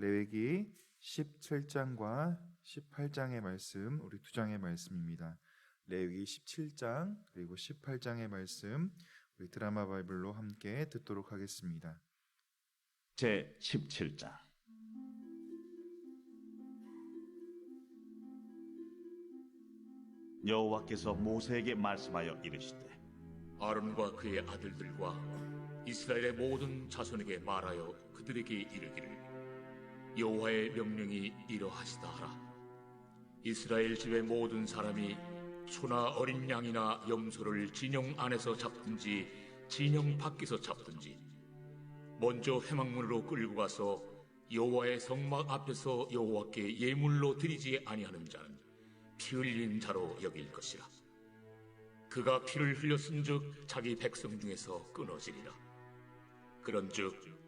레위기 17장과 18장의 말씀, 우리 두 장의 말씀입니다. 레위기 17장 그리고 18장의 말씀 우리 드라마 바이블로 함께 듣도록 하겠습니다. 제 17장. 여호와께서 모세에게 말씀하여 이르시되 아론과 그의 아들들과 이스라엘의 모든 자손에게 말하여 그들에게 이르기를 여호와의 명령이 이러하시다 하라. 이스라엘 집의 모든 사람이 소나 어린 양이나 염소를 진영 안에서 잡든지 진영 밖에서 잡든지 먼저 회막문으로 끌고 가서 여호와의 성막 앞에서 여호와께 예물로 드리지 아니하는 자는 피 흘린 자로 여길 것이라. 그가 피를 흘렸은즉 자기 백성 중에서 끊어지리라. 그런즉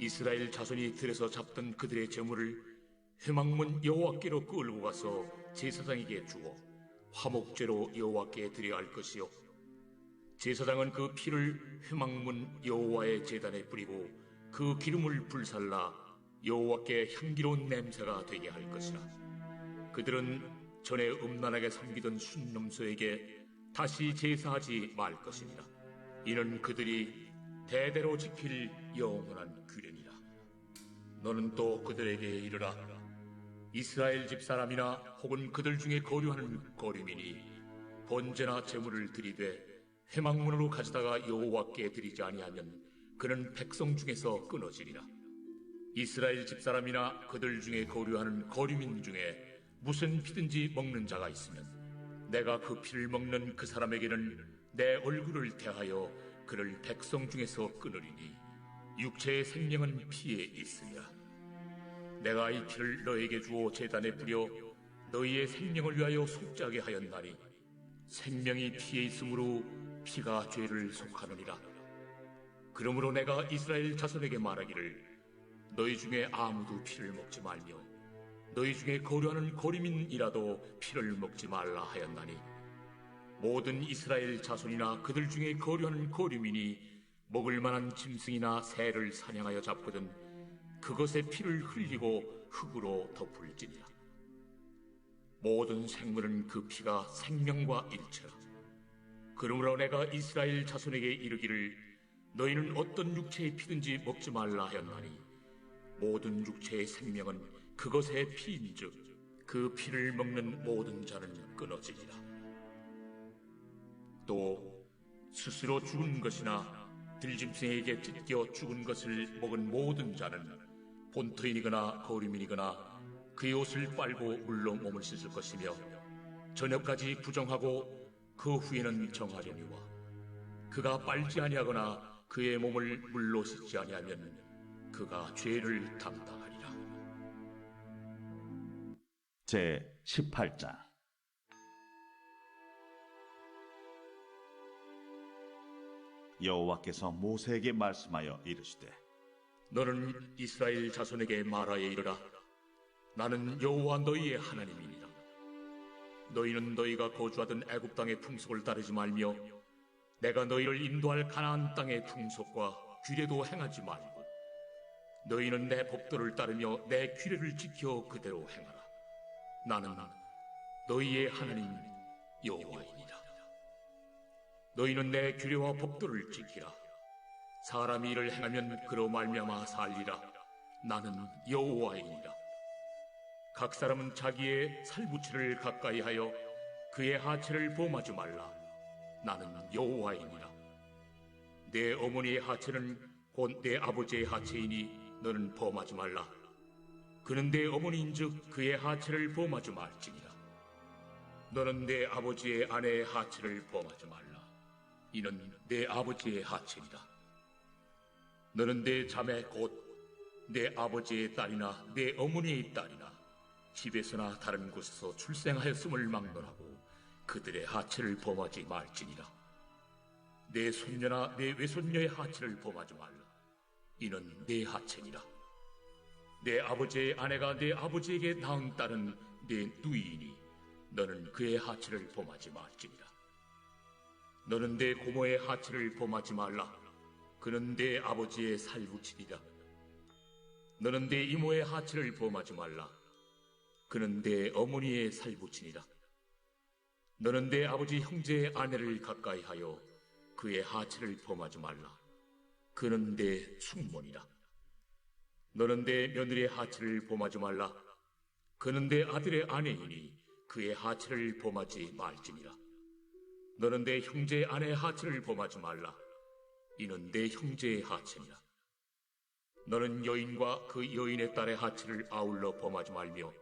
이스라엘 자손이 들에서 잡던 그들의 제물을 회막문 여호와께로 끌고 가서 제사장에게 주어 화목제로 여호와께 드려야 할 것이요, 제사장은 그 피를 회막문 여호와의 제단에 뿌리고 그 기름을 불살라 여호와께 향기로운 냄새가 되게 할 것이라. 그들은 전에 음란하게 섬기던 순놈소에게 다시 제사하지 말 것이니라. 이는 그들이 대대로 지킬 영원한 규례니라. 너는 또 그들에게 이르라. 이스라엘 집 사람이나 혹은 그들 중에 거류하는 거류민이 번제나 제물을 드리되 회막문으로 가져다가 여호와께 드리지 아니하면 그는 백성 중에서 끊어지리라. 이스라엘 집 사람이나 그들 중에 거류하는 거류민 중에 무슨 피든지 먹는 자가 있으면 내가 그 피를 먹는 그 사람에게는 내 얼굴을 대하여 그를 백성 중에서 끊으리니 육체의 생명은 피에 있으니라. 내가 이 피를 너에게 주어 제단에 뿌려 너희의 생명을 위하여 속죄하게 하였나니 생명이 피에 있으므로 피가 죄를 속하느니라. 그러므로 내가 이스라엘 자손에게 말하기를 너희 중에 아무도 피를 먹지 말며 너희 중에 거류하는 거류민이라도 피를 먹지 말라 하였나니, 모든 이스라엘 자손이나 그들 중에 거류하는 거류민이 먹을 만한 짐승이나 새를 사냥하여 잡거든 그것의 피를 흘리고 흙으로 덮을지니라. 모든 생물은 그 피가 생명과 일체라. 그러므로 내가 이스라엘 자손에게 이르기를 너희는 어떤 육체의 피든지 먹지 말라 하였나니, 모든 육체의 생명은 그것의 피인즉 그 피를 먹는 모든 자는 끊어지리라. 또 스스로 죽은 것이나 들짐승에게 찢겨 죽은 것을 먹은 모든 자는 본토인이거나 거류민이거나 그의 옷을 빨고 물로 몸을 씻을 것이며 저녁까지 부정하고 그 후에는 정하려니와 그가 빨지 아니하거나 그의 몸을 물로 씻지 아니하면 그가 죄를 담당하리라. 제 18장. 여호와께서 모세에게 말씀하여 이르시되 너는 이스라엘 자손에게 말하여 이르라. 나는 여호와 너희의 하나님이니라. 너희는 너희가 거주하던 애굽 땅의 풍속을 따르지 말며 내가 너희를 인도할 가나안 땅의 풍속과 규례도 행하지 말고 너희는 내 법도를 따르며 내 규례를 지켜 그대로 행하라. 나는 너희의 하나님 여호와이니라. 너희는 내 규례와 법도를 지키라. 사람이 이를 행하면 그로 말미암아 살리라. 나는 여호와이니라. 각 사람은 자기의 살부채를 가까이 하여 그의 하체를 범하지 말라. 나는 여호와이니라. 내 어머니의 하체는 곧 내 아버지의 하체이니 너는 범하지 말라. 그는 내 어머니인즉 그의 하체를 범하지 말지니라. 너는 내 아버지의 아내의 하체를 범하지 말라. 이는 내 아버지의 하체니라. 너는 내 자매 곧 내 아버지의 딸이나 내 어머니의 딸이나 집에서나 다른 곳에서 출생하였음을 막론하고 그들의 하체를 범하지 말지니라. 내 손녀나 내 외손녀의 하체를 범하지 말라. 이는 내 하체니라. 내 아버지의 아내가 내 아버지에게 낳은 딸은 내 누이이니 너는 그의 하체를 범하지 말지니라. 너는 내 고모의 하체를 범하지 말라. 그는 내 아버지의 살부친이라. 너는 내 이모의 하체를 범하지 말라. 그는 내 어머니의 살부친이라. 너는 내 아버지 형제의 아내를 가까이하여 그의 하체를 범하지 말라. 그는 내 숙모니라. 너는 내 며느리의 하체를 범하지 말라. 그는 내 아들의 아내이니 그의 하체를 범하지 말지니라. 너는 내 형제의 아내의 하체를 범하지 말라. 이는 내 형제의 하체니라. 너는 여인과 그 여인의 딸의 하체를 아울러 범하지 말며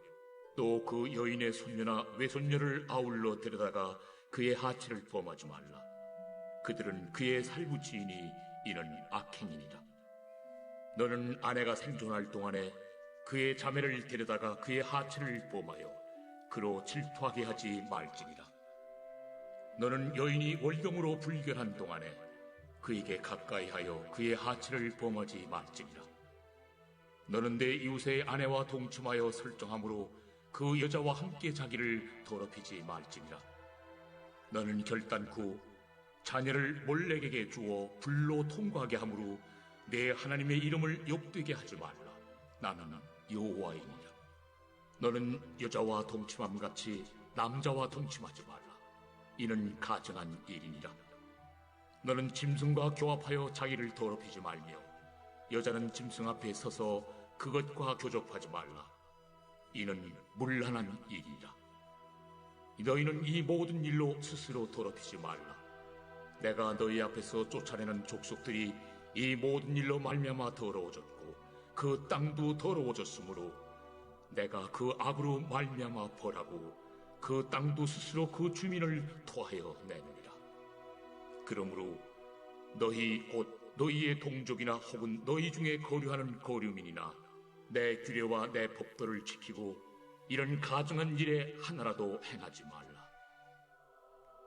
또 그 여인의 손녀나 외손녀를 아울러 데려다가 그의 하체를 범하지 말라. 그들은 그의 살부치이니 이는 악행이니라. 너는 아내가 생존할 동안에 그의 자매를 데려다가 그의 하체를 범하여 그로 질투하게 하지 말지니라. 너는 여인이 월경으로 불결한 동안에 그에게 가까이하여 그의 하체를 범하지 말지니라. 너는 내 이웃의 아내와 동침하여 설정함으로 그 여자와 함께 자기를 더럽히지 말지니라. 너는 결단코 자녀를 몰렉에게 주어 불로 통과하게 하므로 내 하나님의 이름을 욕되게 하지 말라. 나는 여호와이니라. 너는 여자와 동침함같이 남자와 동침하지 말라. 이는 가증한 일이니라. 너는 짐승과 교합하여 자기를 더럽히지 말며 여자는 짐승 앞에 서서 그것과 교접하지 말라. 이는 문란한 일이라. 너희는 이 모든 일로 스스로 더럽히지 말라. 내가 너희 앞에서 쫓아내는 족속들이 이 모든 일로 말미암아 더러워졌고 그 땅도 더러워졌으므로 내가 그 악으로 말미암아 벌하고 그 땅도 스스로 그 주민을 토하여 내느니라. 그러므로 너희 곧 너희의 동족이나 혹은 너희 중에 거류하는 거류민이나 내 규례와 내 법도를 지키고 이런 가증한 일에 하나라도 행하지 말라.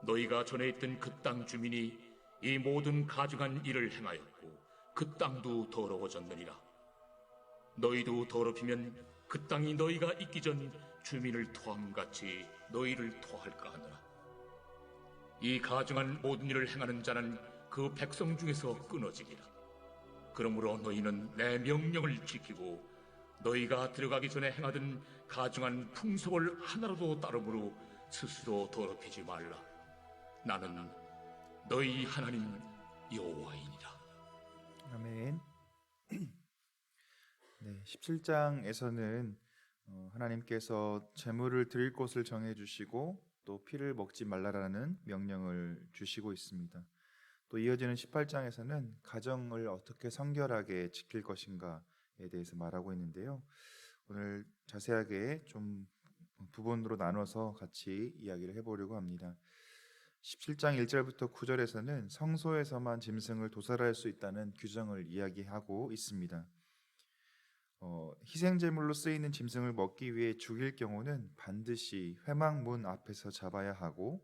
너희가 전에 있던 그 땅 주민이 이 모든 가증한 일을 행하였고 그 땅도 더러워졌느니라. 너희도 더럽히면 그 땅이 너희가 있기 전 주민을 토함같이 너희를 토할까 하노라. 이 가증한 모든 일을 행하는 자는 그 백성 중에서 끊어지리라. 그러므로 너희는 내 명령을 지키고 너희가 들어가기 전에 행하던 가증한 풍속을 하나라도 따름으로 스스로 더럽히지 말라. 나는 너희 하나님 여호와이니라. 아멘. 네, 17장에서는 하나님께서 제물을 드릴 곳을 정해 주시고 또 피를 먹지 말라라는 명령을 주시고 있습니다. 또 이어지는 18장에서는 가정을 어떻게 성결하게 지킬 것인가에 대해서 말하고 있는데요. 오늘 자세하게 좀 부분으로 나눠서 같이 이야기를 해보려고 합니다. 17장 1절부터 9절에서는 성소에서만 짐승을 도살할 수 있다는 규정을 이야기하고 있습니다. 희생제물로 쓰이는 짐승을 먹기 위해 죽일 경우는 반드시 회막문 앞에서 잡아야 하고,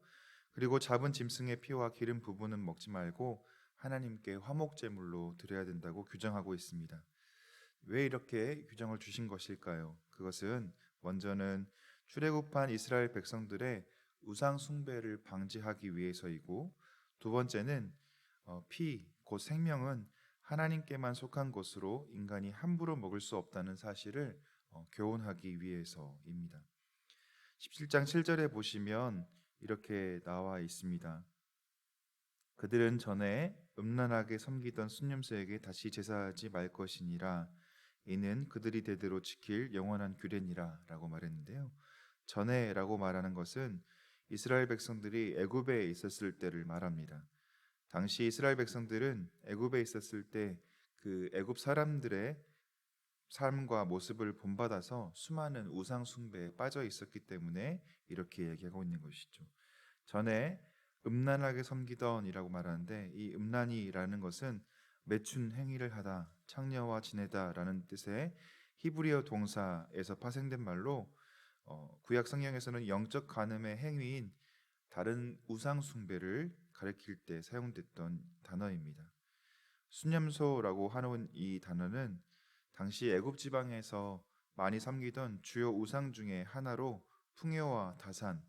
그리고 잡은 짐승의 피와 기름 부분은 먹지 말고 하나님께 화목제물로 드려야 된다고 규정하고 있습니다. 왜 이렇게 규정을 주신 것일까요? 그것은 먼저는 출애굽한 이스라엘 백성들의 우상 숭배를 방지하기 위해서이고, 두 번째는 피, 곧 생명은 하나님께만 속한 것으로 인간이 함부로 먹을 수 없다는 사실을 교훈하기 위해서입니다. 17장 7절에 보시면 이렇게 나와 있습니다. 그들은 전에 음란하게 섬기던 순념새에게 다시 제사하지 말 것이니라. 이는 그들이 대대로 지킬 영원한 규례니라 라고 말했는데요. 전에라고 말하는 것은 이스라엘 백성들이 애굽에 있었을 때를 말합니다. 당시 이스라엘 백성들은 애굽에 있었을 때 그 애굽 사람들의 삶과 모습을 본받아서 수많은 우상 숭배에 빠져 있었기 때문에 이렇게 얘기하고 있는 것이죠. 전에 음란하게 섬기던이라고 말하는데, 이 음란이라는 것은 매춘 행위를 하다, 창녀와 지내다라는 뜻의 히브리어 동사에서 파생된 말로 구약 성경에서는 영적 간음의 행위인 다른 우상 숭배를 가리킬 때 사용됐던 단어입니다. 순념소라고 하는 이 단어는 당시 애굽 지방에서 많이 섬기던 주요 우상 중에 하나로 풍요와 다산,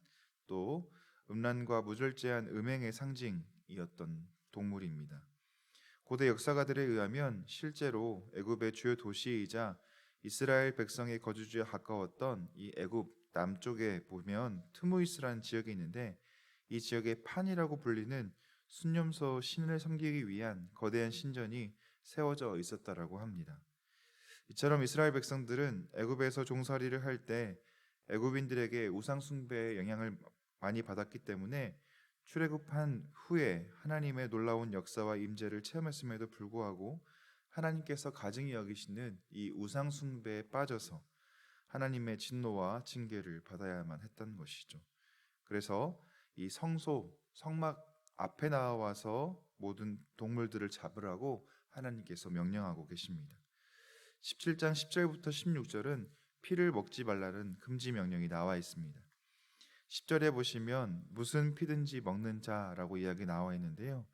또 음란과 무절제한 음행의 상징이었던 동물입니다. 고대 역사가들에 의하면 실제로 애굽의 주요 도시이자 이스라엘 백성의 거주지에 가까웠던 이 애굽 남쪽에 보면 트무이스라는 지역이 있는데 이 지역에 판이라고 불리는 순념소 신을 섬기기 위한 거대한 신전이 세워져 있었다라고 합니다. 이처럼 이스라엘 백성들은 애굽에서 종살이를 할 때 애굽인들에게 우상 숭배의 영향을 많이 받았기 때문에 출애굽한 후에 하나님의 놀라운 역사와 임재를 체험했음에도 불구하고 하나님께서 가증히 여기시는 이 우상 숭배에 빠져서 하나님의 진노와 징계를 받아야만 했던 것이죠. 그래서 이 성막 앞에 나와서 모든 동물들을 잡으라고 하나님께서 명령하고 계십니다. 17장 10절부터 16절은 피를 먹지 말라는 금지 명령이 나와 있습니다. 10절에 보시면 무슨 피든지 먹는 자라고 이야기 나와 있는데요.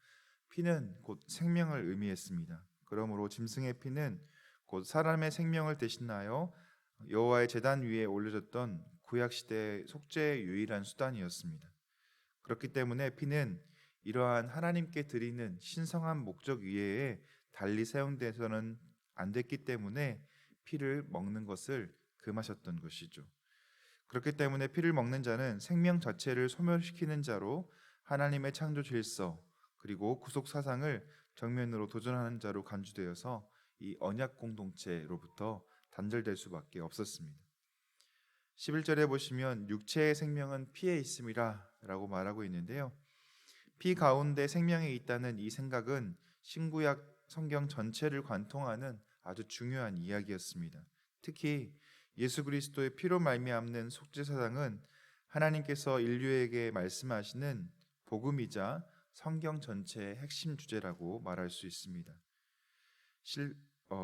피는 곧 생명을 의미했습니다. 그러므로 짐승의 피는 곧 사람의 생명을 대신하여 여호와의 제단 위에 올려졌던 구약 시대의 속죄의 유일한 수단이었습니다. 그렇기 때문에 피는 이러한 하나님께 드리는 신성한 목적 이외에 달리 사용돼서는 안 됐기 때문에 피를 먹는 것을 금하셨던 것이죠. 그렇기 때문에 피를 먹는 자는 생명 자체를 소멸시키는 자로 하나님의 창조 질서 그리고 구속 사상을 정면으로 도전하는 자로 간주되어서 이 언약 공동체로부터 단절될 수밖에 없었습니다. 11절에 보시면 육체의 생명은 피에 있음이라 라고 말하고 있는데요. 피 가운데 생명이 있다는 이 생각은 신구약 성경 전체를 관통하는 아주 중요한 이야기였습니다. 특히 예수 그리스도의 피로 말미암는 속죄 사상은 하나님께서 인류에게 말씀하시는 복음이자 성경 전체의 핵심 주제라고 말할 수 있습니다.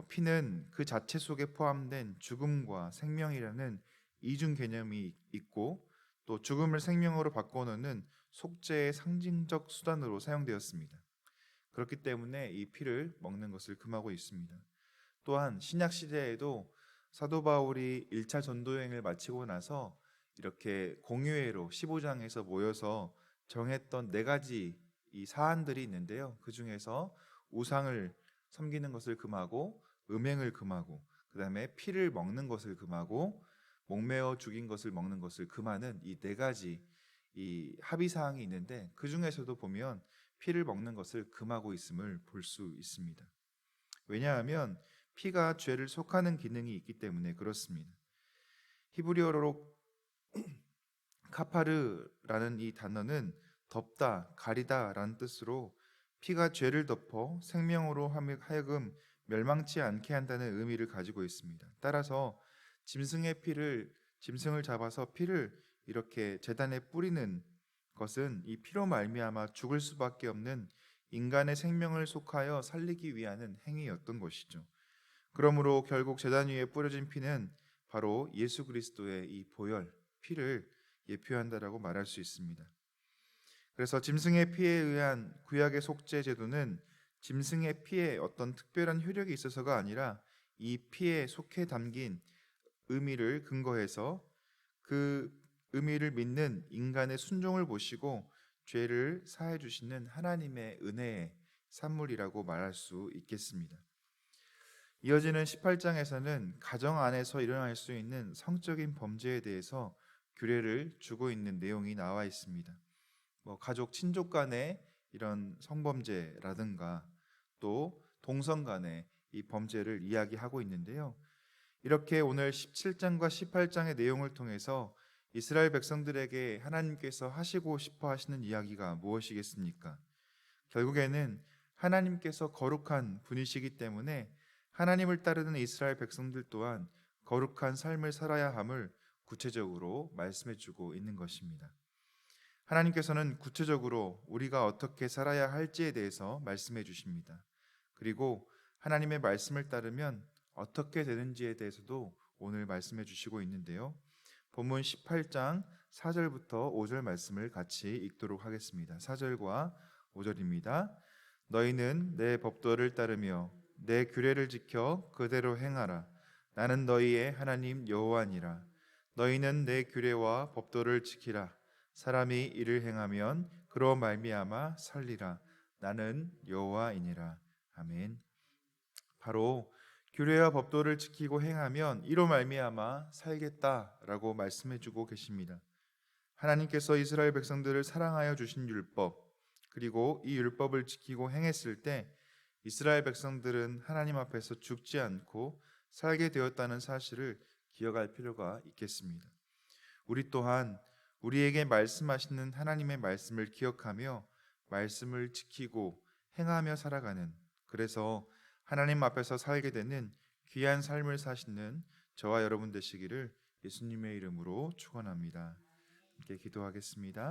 피는 그 자체 속에 포함된 죽음과 생명이라는 이중 개념이 있고 또 죽음을 생명으로 바꿔놓는 속죄의 상징적 수단으로 사용되었습니다. 그렇기 때문에 이 피를 먹는 것을 금하고 있습니다. 또한 신약 시대에도 사도 바울이 1차 전도 여행을 마치고 나서 이렇게 공유회로 15장에서 모여서 정했던 4가지 이 사안들이 있는데요. 그 중에서 우상을 섬기는 것을 금하고 음행을 금하고 그다음에 피를 먹는 것을 금하고 목매어 죽인 것을 먹는 것을 금하는 이 4가지 이 합의 사항이 있는데 그 중에서도 보면 피를 먹는 것을 금하고 있음을 볼 수 있습니다. 왜냐하면 피가 죄를 속하는 기능이 있기 때문에 그렇습니다. 히브리어로 카파르라는 이 단어는 덮다, 가리다라는 뜻으로 피가 죄를 덮어 생명으로 하여금 멸망치 않게 한다는 의미를 가지고 있습니다. 따라서 짐승을 잡아서 피를 이렇게 제단에 뿌리는 것은 이 피로 말미암아 죽을 수밖에 없는 인간의 생명을 속하여 살리기 위한 행위였던 것이죠. 그러므로 결국 제단 위에 뿌려진 피는 바로 예수 그리스도의 이 보혈, 피를 예표한다라고 말할 수 있습니다. 그래서 짐승의 피에 의한 구약의 속죄 제도는 짐승의 피에 어떤 특별한 효력이 있어서가 아니라 이 피에 속해 담긴 의미를 근거해서 그 의미를 믿는 인간의 순종을 보시고 죄를 사해 주시는 하나님의 은혜의 산물이라고 말할 수 있겠습니다. 이어지는 18장에서는 가정 안에서 일어날 수 있는 성적인 범죄에 대해서 규례를 주고 있는 내용이 나와 있습니다. 가족 친족 간의 이런 성범죄라든가 또 동성 간의 이 범죄를 이야기하고 있는데요. 이렇게 오늘 17장과 18장의 내용을 통해서 이스라엘 백성들에게 하나님께서 하시고 싶어 하시는 이야기가 무엇이겠습니까? 결국에는 하나님께서 거룩한 분이시기 때문에 하나님을 따르는 이스라엘 백성들 또한 거룩한 삶을 살아야 함을 구체적으로 말씀해 주고 있는 것입니다. 하나님께서는 구체적으로 우리가 어떻게 살아야 할지에 대해서 말씀해 주십니다. 그리고 하나님의 말씀을 따르면 어떻게 되는지에 대해서도 오늘 말씀해 주시고 있는데요. 본문 18장 4절부터 5절 말씀을 같이 읽도록 하겠습니다. 4절과 5절입니다. 너희는 내 법도를 따르며 내 규례를 지켜 그대로 행하라. 나는 너희의 하나님 여호와니라. 너희는 내 규례와 법도를 지키라. 사람이 이를 행하면 그로 말미암아 살리라. 나는 여호와이니라. 아멘. 바로 규례와 법도를 지키고 행하면 이로 말미암아 살겠다라고 말씀해주고 계십니다. 하나님께서 이스라엘 백성들을 사랑하여 주신 율법, 그리고 이 율법을 지키고 행했을 때 이스라엘 백성들은 하나님 앞에서 죽지 않고 살게 되었다는 사실을 기억할 필요가 있겠습니다. 우리 또한 우리에게 말씀하시는 하나님의 말씀을 기억하며 말씀을 지키고 행하며 살아가는, 그래서 하나님 앞에서 살게 되는 귀한 삶을 사시는 저와 여러분 되시기를 예수님의 이름으로 축원합니다. 함께 기도하겠습니다.